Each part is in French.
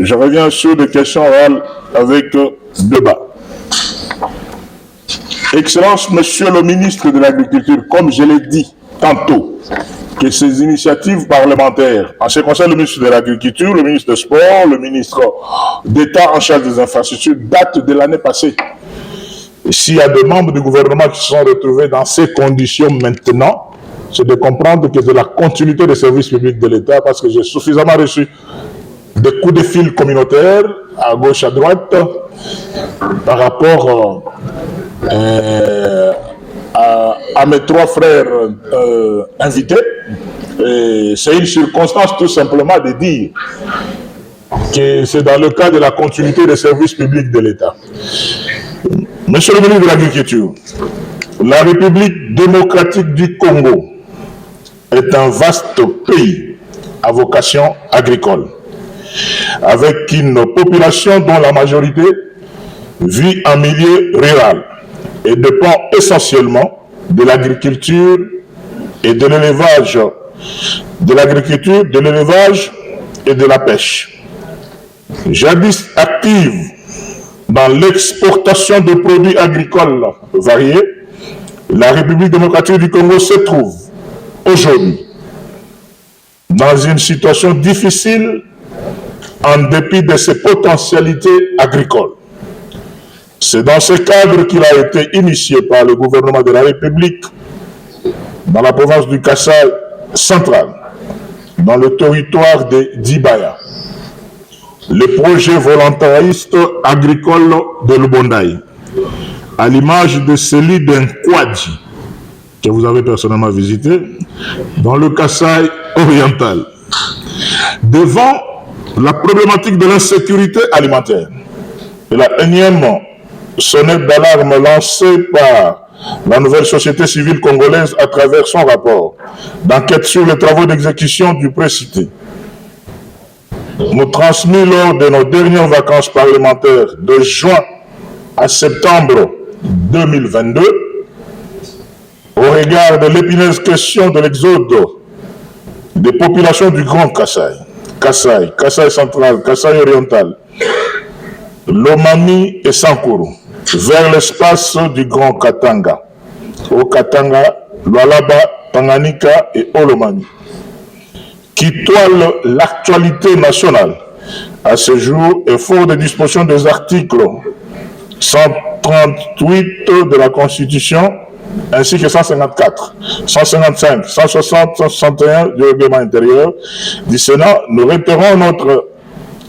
Je reviens sur des questions orales avec débat. Excellence, Monsieur le ministre de l'Agriculture, comme je l'ai dit tantôt, que ces initiatives parlementaires, en ce qui concerne le ministre de l'Agriculture, le ministre des Sports, le ministre d'État en charge des infrastructures, datent de l'année passée. Et s'il y a des membres du gouvernement qui se sont retrouvés dans ces conditions maintenant, c'est de comprendre que c'est de la continuité des services publics de l'État, parce que j'ai suffisamment reçu des coups de fil communautaires à gauche, à droite, par rapport à mes trois frères invités. C'est une circonstance tout simplement de dire que c'est dans le cas de la continuité des services publics de l'État. Monsieur le ministre de l'Agriculture, la République démocratique du Congo est un vaste pays à vocation agricole, avec une population dont la majorité vit en milieu rural et dépend essentiellement de l'agriculture et de l'élevage, et de la pêche. Jadis active dans l'exportation de produits agricoles variés, la République démocratique du Congo se trouve aujourd'hui dans une situation difficile en dépit de ses potentialités agricoles. C'est dans ce cadre qu'il a été initié par le gouvernement de la République dans la province du Kasaï central, dans le territoire de Dibaya, le projet volontariste agricole de Lubondaï, à l'image de celui d'un Kwadji, que vous avez personnellement visité, dans le Kasaï oriental, devant la problématique de l'insécurité alimentaire et la énième sonnette d'alarme lancée par la nouvelle société civile congolaise à travers son rapport d'enquête sur les travaux d'exécution du précité, nous transmis lors de nos dernières vacances parlementaires de juin à septembre 2022, au regard de l'épineuse question de l'exode des populations du Grand Kasaï, Kasaï central, Kasaï oriental, Lomami et Sankuru, vers l'espace du Grand Katanga, au Katanga, Lualaba, Tanganyika et Olomami, qui toile l'actualité nationale à ce jour et fort des dispositions des articles 138 de la Constitution ainsi que 154, 155, 160, 161 du règlement intérieur du Sénat, nous réitérons notre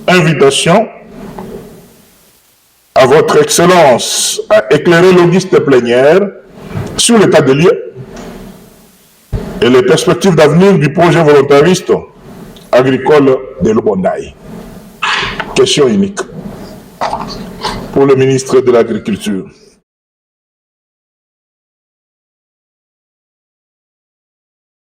invitation à votre Excellence à éclairer l'auguste plénière sur l'état des lieux et les perspectives d'avenir du projet volontariste agricole de Lubondaï. Question unique pour le ministre de l'Agriculture.